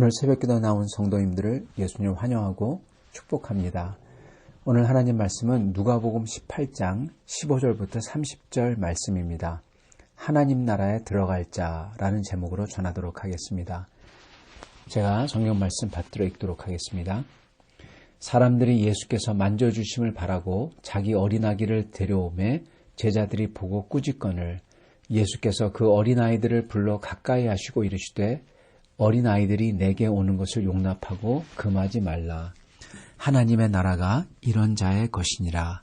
오늘 새벽기도 나온 성도님들을 예수님 환영하고 축복합니다. 오늘 하나님 말씀은 누가복음 18장 15절부터 30절 말씀입니다. 하나님 나라에 들어갈 자라는 제목으로 전하도록 하겠습니다. 제가 성경 말씀 받들어 읽도록 하겠습니다. 사람들이 예수께서 만져주심을 바라고 자기 어린아기를 데려오매 제자들이 보고 꾸짖거늘 예수께서 그 어린아이들을 불러 가까이 하시고 이르시되 어린아이들이 내게 오는 것을 용납하고 금하지 말라. 하나님의 나라가 이런 자의 것이니라.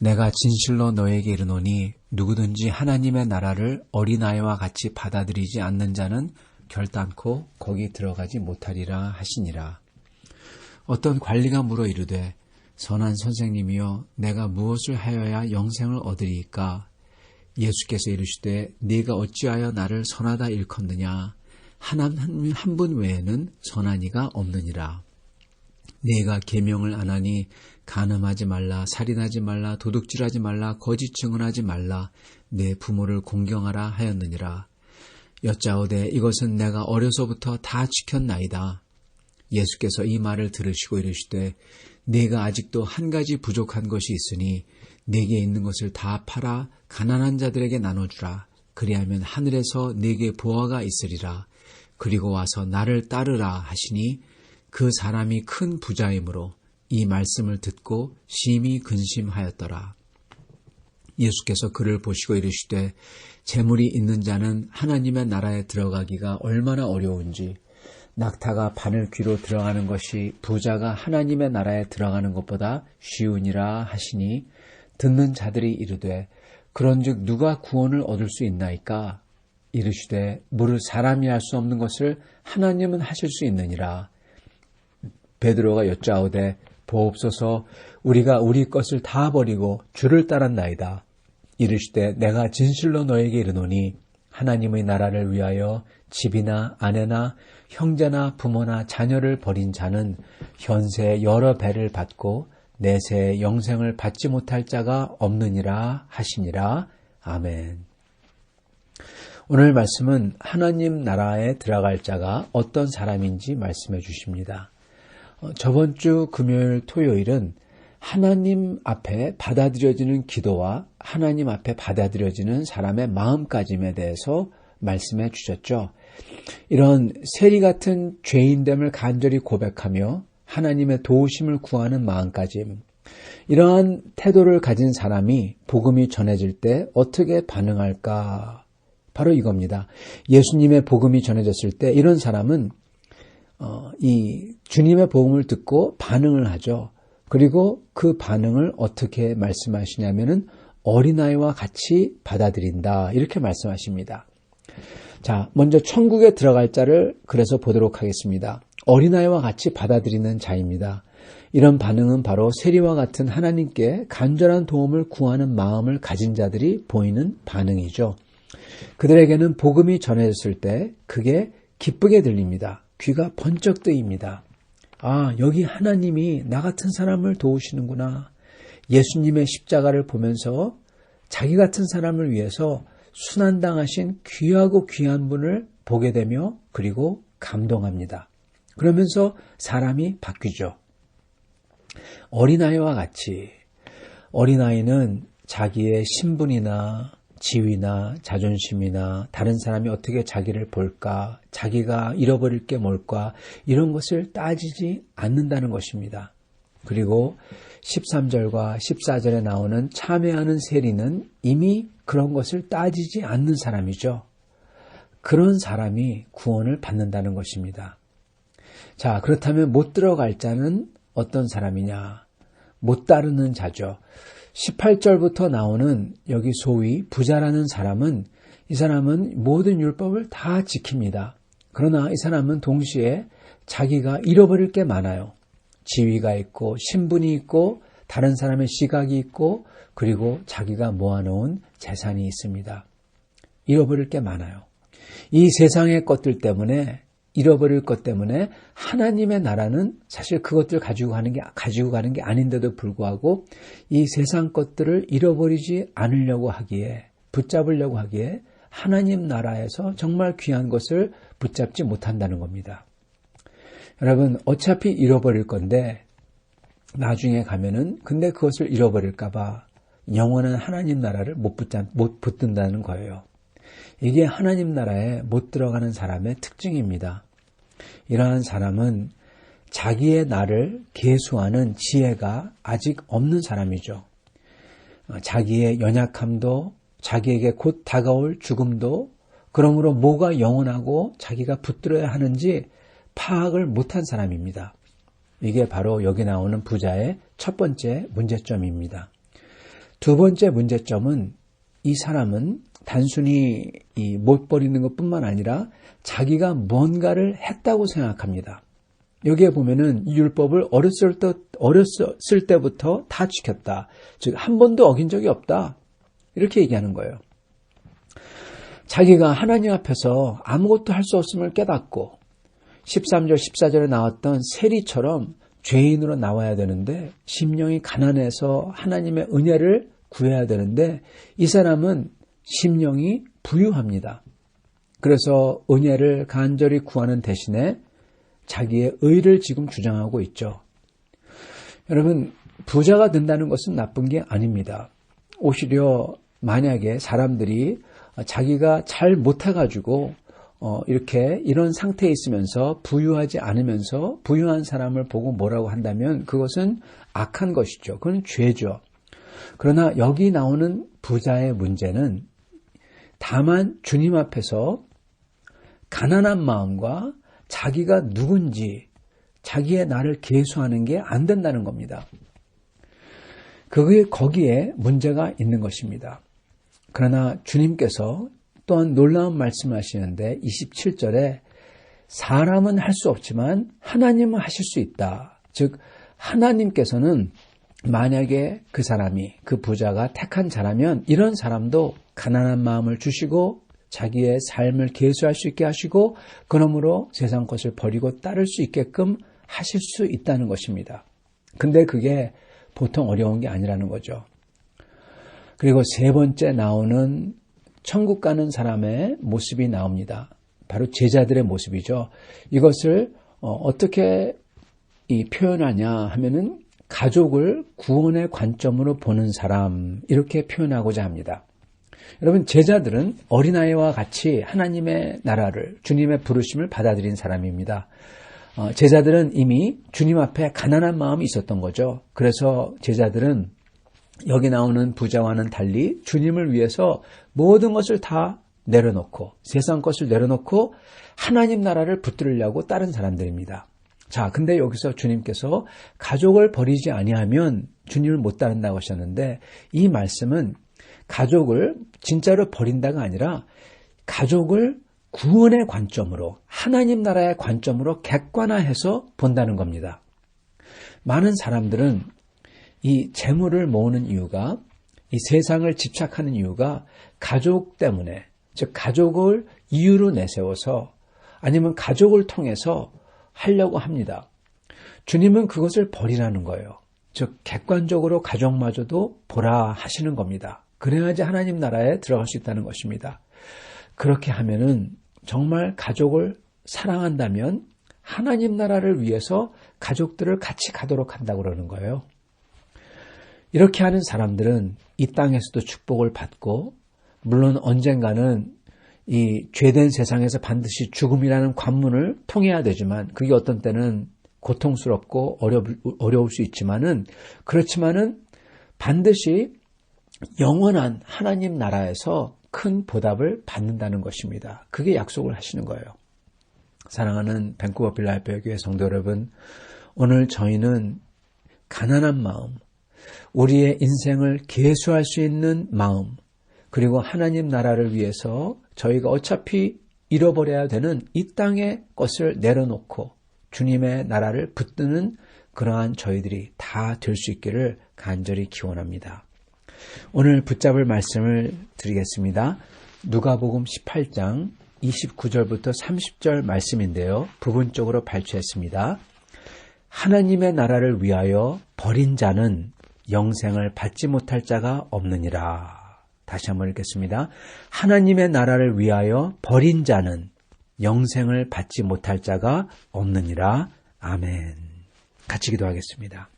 내가 진실로 너에게 이르노니 누구든지 하나님의 나라를 어린아이와 같이 받아들이지 않는 자는 결단코 거기 들어가지 못하리라 하시니라. 어떤 관리가 물어 이르되 선한 선생님이여 내가 무엇을 하여야 영생을 얻으리이까? 예수께서 이르시되 네가 어찌하여 나를 선하다 일컫느냐? 하나님 한 분 외에는 선한 이가 없느니라. 네가 계명을 안 하니 간음하지 말라, 살인하지 말라, 도둑질하지 말라, 거짓 증언하지 말라, 내 부모를 공경하라 하였느니라. 여짜오되 이것은 내가 어려서부터 다 지켰나이다. 예수께서 이 말을 들으시고 이르시되 네가 아직도 한 가지 부족한 것이 있으니 네게 있는 것을 다 팔아 가난한 자들에게 나눠주라. 그리하면 하늘에서 네게 보화가 있으리라. 그리고 와서 나를 따르라 하시니 그 사람이 큰 부자이므로 이 말씀을 듣고 심히 근심하였더라. 예수께서 그를 보시고 이르시되 재물이 있는 자는 하나님의 나라에 들어가기가 얼마나 어려운지 낙타가 바늘 귀로 들어가는 것이 부자가 하나님의 나라에 들어가는 것보다 쉬우니라 하시니 듣는 자들이 이르되 그런즉 누가 구원을 얻을 수 있나이까? 이르시되 무릇 사람이 할 수 없는 것을 하나님은 하실 수 있느니라. 베드로가 여짜오되 보옵소서 우리가 우리 것을 다 버리고 주를 따랐나이다. 이르시되 내가 진실로 너에게 이르노니 하나님의 나라를 위하여 집이나 아내나 형제나 부모나 자녀를 버린 자는 현세 여러 배를 받고 내세의 영생을 받지 못할 자가 없느니라 하시니라. 아멘. 오늘 말씀은 하나님 나라에 들어갈 자가 어떤 사람인지 말씀해 주십니다. 저번 주 금요일 토요일은 하나님 앞에 받아들여지는 기도와 하나님 앞에 받아들여지는 사람의 마음가짐에 대해서 말씀해 주셨죠. 이런 세리 같은 죄인됨을 간절히 고백하며 하나님의 도우심을 구하는 마음가짐, 이러한 태도를 가진 사람이 복음이 전해질 때 어떻게 반응할까? 바로 이겁니다. 예수님의 복음이 전해졌을 때 이런 사람은 이 주님의 복음을 듣고 반응을 하죠. 그리고 그 반응을 어떻게 말씀하시냐면은 어린아이와 같이 받아들인다. 이렇게 말씀하십니다. 자, 먼저 천국에 들어갈 자를 그래서 보도록 하겠습니다. 어린아이와 같이 받아들이는 자입니다. 이런 반응은 바로 세리와 같은 하나님께 간절한 도움을 구하는 마음을 가진 자들이 보이는 반응이죠. 그들에게는 복음이 전해졌을 때 그게 기쁘게 들립니다. 귀가 번쩍 뜨입니다. 아, 여기 하나님이 나 같은 사람을 도우시는구나. 예수님의 십자가를 보면서 자기 같은 사람을 위해서 순환당하신 귀하고 귀한 분을 보게 되며 그리고 감동합니다. 그러면서 사람이 바뀌죠. 어린아이와 같이 어린아이는 자기의 신분이나 지위나 자존심이나 다른 사람이 어떻게 자기를 볼까, 자기가 잃어버릴 게 뭘까 이런 것을 따지지 않는다는 것입니다. 그리고 13절과 14절에 나오는 참회하는 세리는 이미 그런 것을 따지지 않는 사람이죠. 그런 사람이 구원을 받는다는 것입니다. 자, 그렇다면 못 들어갈 자는 어떤 사람이냐? 못 따르는 자죠. 18절부터 나오는 여기 소위 부자라는 사람은 이 사람은 모든 율법을 다 지킵니다. 그러나 이 사람은 동시에 자기가 잃어버릴 게 많아요. 지위가 있고 신분이 있고 다른 사람의 시각이 있고 그리고 자기가 모아놓은 재산이 있습니다. 잃어버릴 게 많아요. 이 세상의 것들 때문에 잃어버릴 것 때문에 하나님의 나라는 사실 그것들 가지고 가는 게 아닌데도 불구하고 이 세상 것들을 잃어버리지 않으려고 하기에, 붙잡으려고 하기에 하나님 나라에서 정말 귀한 것을 붙잡지 못한다는 겁니다. 여러분, 어차피 잃어버릴 건데 나중에 가면은 근데 그것을 잃어버릴까봐 영원한 하나님 나라를 못 붙든다는 거예요. 이게 하나님 나라에 못 들어가는 사람의 특징입니다. 이러한 사람은 자기의 나를 계수하는 지혜가 아직 없는 사람이죠. 자기의 연약함도, 자기에게 곧 다가올 죽음도, 그러므로 뭐가 영원하고 자기가 붙들어야 하는지 파악을 못한 사람입니다. 이게 바로 여기 나오는 부자의 첫 번째 문제점입니다. 두 번째 문제점은 이 사람은 단순히 못 버리는 것뿐만 아니라 자기가 뭔가를 했다고 생각합니다. 여기에 보면은 이 율법을 어렸을 때부터 다 지켰다. 즉, 한 번도 어긴 적이 없다. 이렇게 얘기하는 거예요. 자기가 하나님 앞에서 아무것도 할 수 없음을 깨닫고 13절, 14절에 나왔던 세리처럼 죄인으로 나와야 되는데 심령이 가난해서 하나님의 은혜를 구해야 되는데 이 사람은 심령이 부유합니다. 그래서 은혜를 간절히 구하는 대신에 자기의 의를 지금 주장하고 있죠. 여러분, 부자가 된다는 것은 나쁜 게 아닙니다. 오히려 만약에 사람들이 자기가 잘 못해가지고 이렇게 이런 상태에 있으면서 부유하지 않으면서 부유한 사람을 보고 뭐라고 한다면 그것은 악한 것이죠. 그건 죄죠. 그러나 여기 나오는 부자의 문제는 다만 주님 앞에서 가난한 마음과 자기가 누군지 자기의 나를 계수하는 게 안 된다는 겁니다. 그게 거기에 문제가 있는 것입니다. 그러나 주님께서 또한 놀라운 말씀을 하시는데 27절에 사람은 할 수 없지만 하나님은 하실 수 있다. 즉 하나님께서는 만약에 그 사람이 그 부자가 택한 자라면 이런 사람도 가난한 마음을 주시고 자기의 삶을 계수할 수 있게 하시고 그러므로 세상 것을 버리고 따를 수 있게끔 하실 수 있다는 것입니다. 근데 그게 보통 어려운 게 아니라는 거죠. 그리고 세 번째 나오는 천국 가는 사람의 모습이 나옵니다. 바로 제자들의 모습이죠. 이것을 어떻게 표현하냐 하면은 가족을 구원의 관점으로 보는 사람 이렇게 표현하고자 합니다. 여러분, 제자들은 어린아이와 같이 하나님의 나라를 주님의 부르심을 받아들인 사람입니다. 제자들은 이미 주님 앞에 가난한 마음이 있었던 거죠. 그래서 제자들은 여기 나오는 부자와는 달리 주님을 위해서 모든 것을 다 내려놓고 세상 것을 내려놓고 하나님 나라를 붙들려고 따른 사람들입니다. 자, 근데 여기서 주님께서 가족을 버리지 아니하면 주님을 못 따른다고 하셨는데 이 말씀은 가족을 진짜로 버린다가 아니라 가족을 구원의 관점으로 하나님 나라의 관점으로 객관화해서 본다는 겁니다. 많은 사람들은 이 재물을 모으는 이유가 이 세상을 집착하는 이유가 가족 때문에 즉 가족을 이유로 내세워서 아니면 가족을 통해서 하려고 합니다. 주님은 그것을 버리라는 거예요. 즉 객관적으로 가족마저도 보라 하시는 겁니다. 그래야지 하나님 나라에 들어갈 수 있다는 것입니다. 그렇게 하면은 정말 가족을 사랑한다면 하나님 나라를 위해서 가족들을 같이 가도록 한다고 그러는 거예요. 이렇게 하는 사람들은 이 땅에서도 축복을 받고 물론 언젠가는 이 죄된 세상에서 반드시 죽음이라는 관문을 통해야 되지만 그게 어떤 때는 고통스럽고 어려울 수 있지만은 그렇지만은 반드시 영원한 하나님 나라에서 큰 보답을 받는다는 것입니다. 그게 약속을 하시는 거예요. 사랑하는 밴쿠버 필라델피아 교회 성도 여러분, 오늘 저희는 가난한 마음, 우리의 인생을 계수할 수 있는 마음, 그리고 하나님 나라를 위해서 저희가 어차피 잃어버려야 되는 이 땅의 것을 내려놓고 주님의 나라를 붙드는 그러한 저희들이 다 될 수 있기를 간절히 기원합니다. 오늘 붙잡을 말씀을 드리겠습니다. 누가복음 18장 29절부터 30절 말씀인데요. 부분적으로 발췌했습니다. 하나님의 나라를 위하여 버린 자는 영생을 받지 못할 자가 없느니라. 다시 한번 읽겠습니다. 하나님의 나라를 위하여 버린 자는 영생을 받지 못할 자가 없느니라. 아멘. 같이 기도하겠습니다.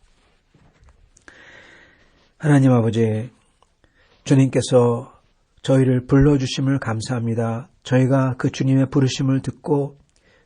하나님 아버지, 주님께서 저희를 불러주심을 감사합니다. 저희가 그 주님의 부르심을 듣고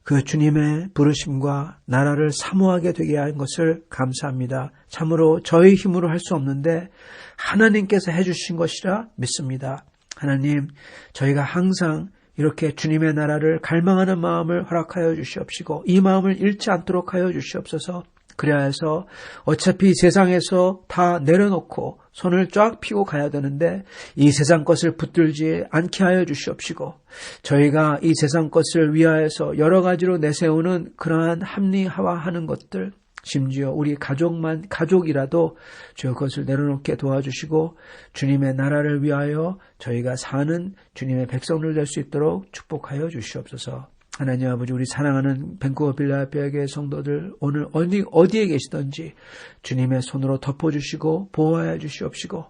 그 주님의 부르심과 나라를 사모하게 되게 한 것을 감사합니다. 참으로 저희 힘으로 할 수 없는데 하나님께서 해주신 것이라 믿습니다. 하나님, 저희가 항상 이렇게 주님의 나라를 갈망하는 마음을 허락하여 주시옵시고 이 마음을 잃지 않도록 하여 주시옵소서. 그래야 해서 어차피 세상에서 다 내려놓고 손을 쫙 펴고 가야 되는데 이 세상 것을 붙들지 않게 하여 주시옵시고 저희가 이 세상 것을 위하여서 여러 가지로 내세우는 그러한 합리화하는 것들, 심지어 우리 가족이라도 주여 그것을 내려놓게 도와주시고 주님의 나라를 위하여 저희가 사는 주님의 백성들 될 수 있도록 축복하여 주시옵소서. 하나님 아버지, 우리 사랑하는 밴쿠버 빌라델피아 교회 성도들 오늘 어디에 계시든지 주님의 손으로 덮어주시고 보호하여 주시옵시고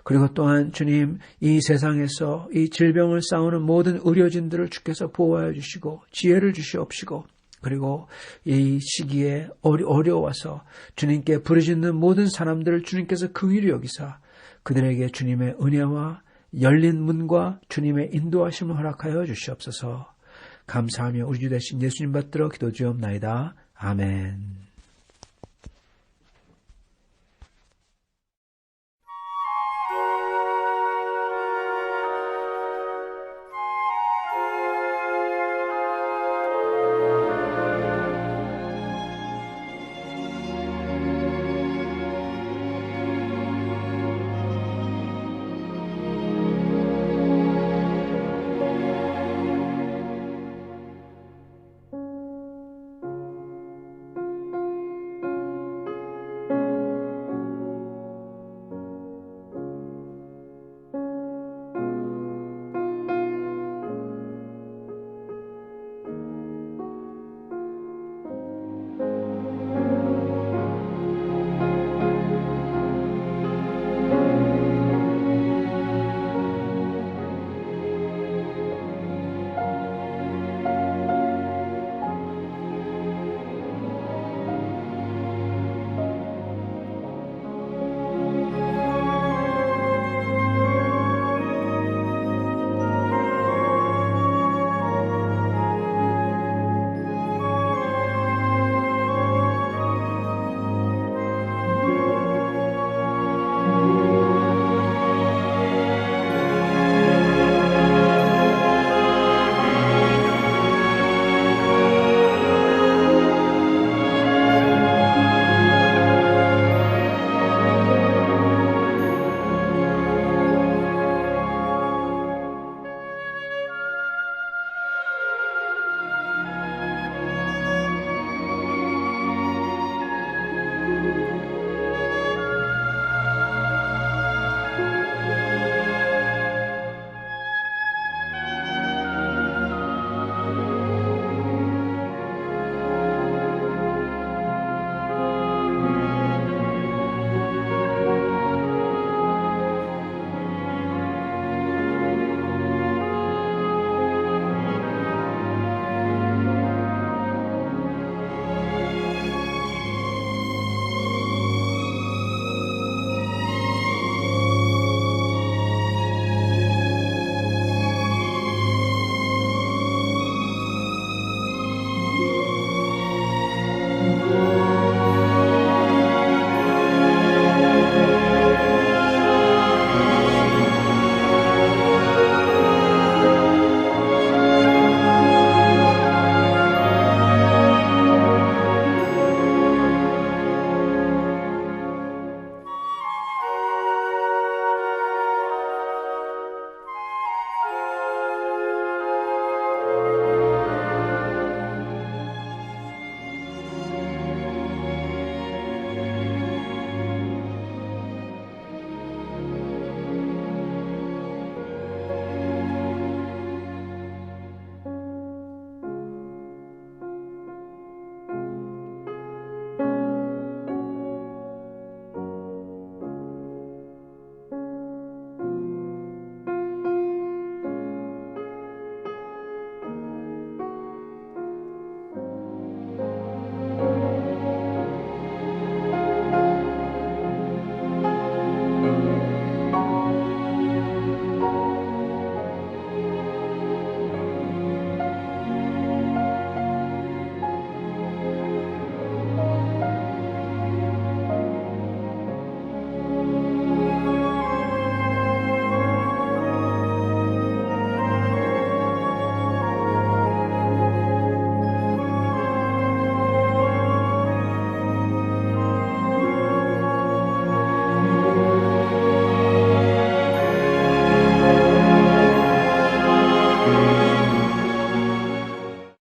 그리고 또한 주님 이 세상에서 이 질병을 싸우는 모든 의료진들을 주께서 보호하여 주시고 지혜를 주시옵시고 그리고 이 시기에 어려워서 주님께 부르짖는 모든 사람들을 주님께서 긍휼히 여기사 그들에게 주님의 은혜와 열린 문과 주님의 인도하심을 허락하여 주시옵소서. 감사하며 우리 주 되신 예수님 받들어 기도드리옵나이다. 아멘.